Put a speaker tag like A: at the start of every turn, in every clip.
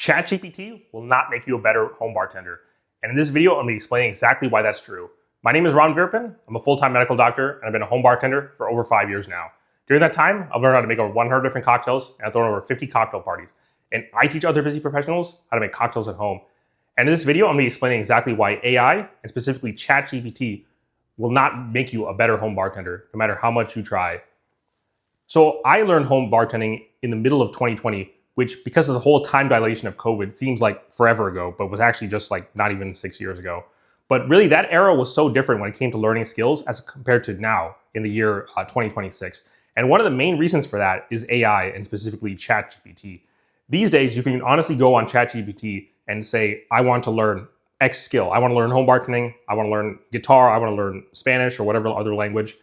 A: ChatGPT will not make you a better home bartender. And in this video, I'm going to be explaining exactly why that's true. My name is Ron Virpin. I'm a full-time medical doctor, and I've been a home bartender for over 5 years now. During that time, I've learned how to make over 100 different cocktails, and I've thrown over 50 cocktail parties. And I teach other busy professionals how to make cocktails at home. And in this video, I'm going to be explaining exactly why AI, and specifically ChatGPT, will not make you a better home bartender, no matter how much you try. So I learned home bartending in the middle of 2020, which, because of the whole time dilation of COVID, seems like forever ago, but was actually just like not even 6 years ago. But really, that era was so different when it came to learning skills as compared to now in the year 2026. And one of the main reasons for that is AI, and specifically ChatGPT. These days, you can honestly go on ChatGPT and say, I want to learn X skill. I want to learn home bartending. I want to learn guitar. I want to learn Spanish or whatever other language,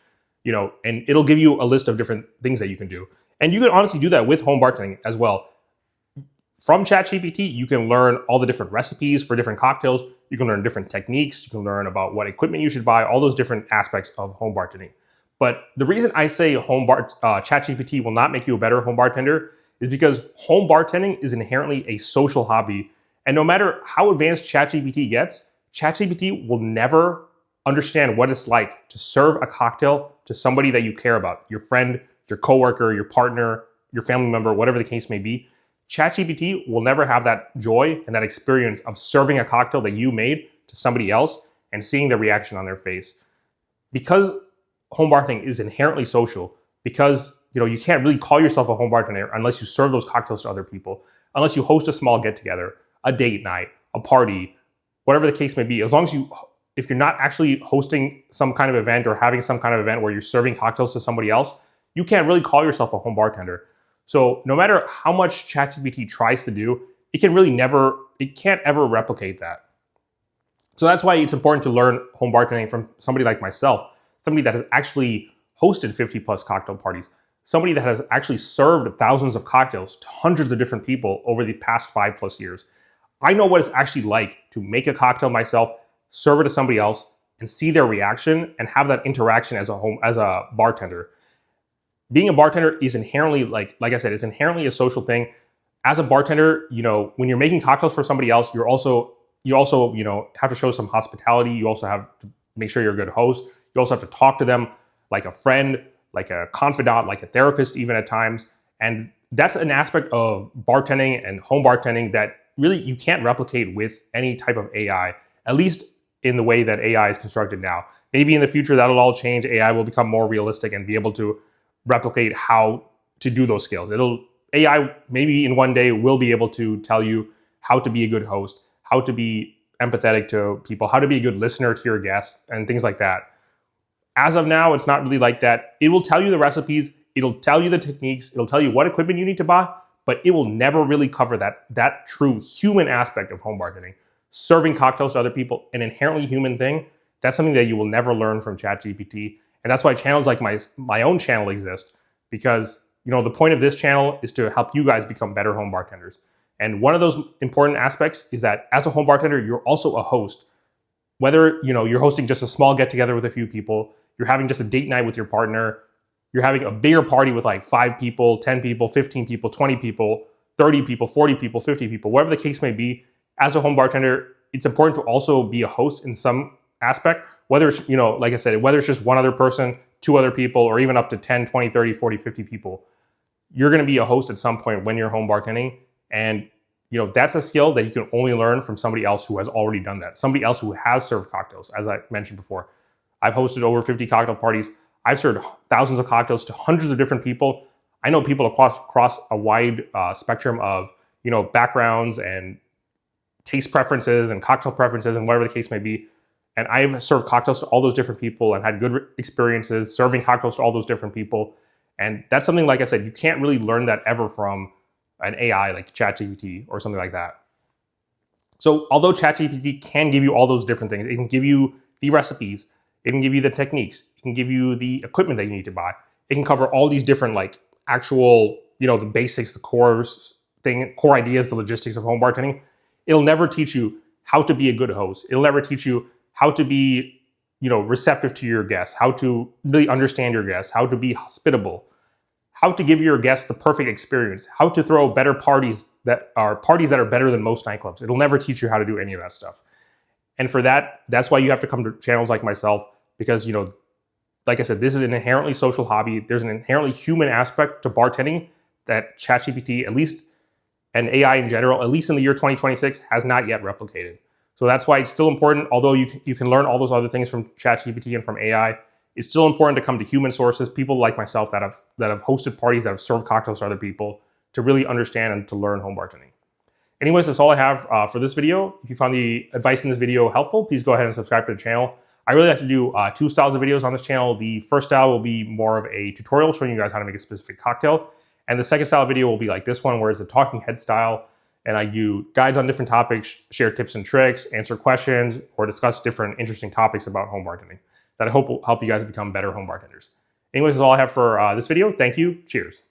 A: and it'll give you a list of different things that you can do. And you can honestly do that with home bartending as well. From ChatGPT, you can learn all the different recipes for different cocktails. You can learn different techniques. You can learn about what equipment you should buy, all those different aspects of home bartending. But the reason I say ChatGPT will not make you a better home bartender is because home bartending is inherently a social hobby. And no matter how advanced ChatGPT gets, ChatGPT will never understand what it's like to serve a cocktail to somebody that you care about, your friend, your coworker, your partner, your family member, whatever the case may be. ChatGPT will never have that joy and that experience of serving a cocktail that you made to somebody else and seeing the reaction on their face. Because home bartending is inherently social, because you can't really call yourself a home bartender unless you serve those cocktails to other people, unless you host a small get-together, a date night, a party, whatever the case may be. As long as if you're not actually hosting some kind of event or having some kind of event where you're serving cocktails to somebody else, you can't really call yourself a home bartender. So no matter how much ChatGPT tries to do, it can't ever replicate that. So that's why it's important to learn home bartending from somebody like myself, somebody that has actually hosted 50 plus cocktail parties, somebody that has actually served thousands of cocktails to hundreds of different people over the past 5+ years. I know what it's actually like to make a cocktail myself, serve it to somebody else, and see their reaction and have that interaction as a bartender. Being a bartender is inherently, like I said, it's inherently a social thing. As a bartender, when you're making cocktails for somebody else, you also have to show some hospitality. You also have to make sure you're a good host. You also have to talk to them like a friend, like a confidant, like a therapist, even at times. And that's an aspect of bartending and home bartending that really you can't replicate with any type of AI, at least in the way that AI is constructed now. Maybe in the future that'll all change. AI will become more realistic and be able to replicate how to do those skills. AI maybe in one day will be able to tell you how to be a good host, how to be empathetic to people, how to be a good listener to your guests, and things like that. As of now, it's not really like that. It will tell you the recipes, it'll tell you the techniques, it'll tell you what equipment you need to buy, but it will never really cover that true human aspect of home bartending. Serving cocktails to other people, an inherently human thing, that's something that you will never learn from ChatGPT. And that's why channels like my own channel exist, because the point of this channel is to help you guys become better home bartenders. And one of those important aspects is that as a home bartender, you're also a host. Whether you're hosting just a small get-together with a few people, you're having just a date night with your partner, you're having a bigger party with like 5 people, 10 people, 15 people, 20 people, 30 people, 40 people, 50 people, whatever the case may be. As a home bartender, it's important to also be a host in some aspect, whether it's, like I said, whether it's just one other person, 2 other people, or even up to 10, 20, 30, 40, 50 people. You're going to be a host at some point when you're home bartending. And, that's a skill that you can only learn from somebody else who has already done that. Somebody else who has served cocktails, as I mentioned before. I've hosted over 50 cocktail parties. I've served thousands of cocktails to hundreds of different people. I know people across a wide spectrum of, backgrounds and taste preferences and cocktail preferences and whatever the case may be. And I've served cocktails to all those different people and had good experiences serving cocktails to all those different people. And that's something, like I said, you can't really learn that ever from an AI like ChatGPT or something like that. So although ChatGPT can give you all those different things, it can give you the recipes, it can give you the techniques, it can give you the equipment that you need to buy. It can cover all these different actual, the basics, the core ideas, the logistics of home bartending. It'll never teach you how to be a good host. It'll never teach you how to be, receptive to your guests, how to really understand your guests, how to be hospitable, how to give your guests the perfect experience, how to throw better parties that are better than most nightclubs. It'll never teach you how to do any of that stuff. And for that, that's why you have to come to channels like myself, because, you know, like I said, this is an inherently social hobby. There's an inherently human aspect to bartending that ChatGPT, at least, and AI in general, at least in the year 2026, has not yet replicated. So that's why it's still important, although you can learn all those other things from ChatGPT and from AI, it's still important to come to human sources, people like myself that have hosted parties, that have served cocktails to other people, to really understand and to learn home bartending. Anyways, that's all I have for this video. If you found the advice in this video helpful, please go ahead and subscribe to the channel. I really like to do two styles of videos on this channel. The first style will be more of a tutorial showing you guys how to make a specific cocktail. And the second style video will be like this one, where it's a talking head style. And I do guides on different topics, share tips and tricks, answer questions, or discuss different interesting topics about home bartending that I hope will help you guys become better home bartenders. Anyways, that's all I have for this video. Thank you. Cheers.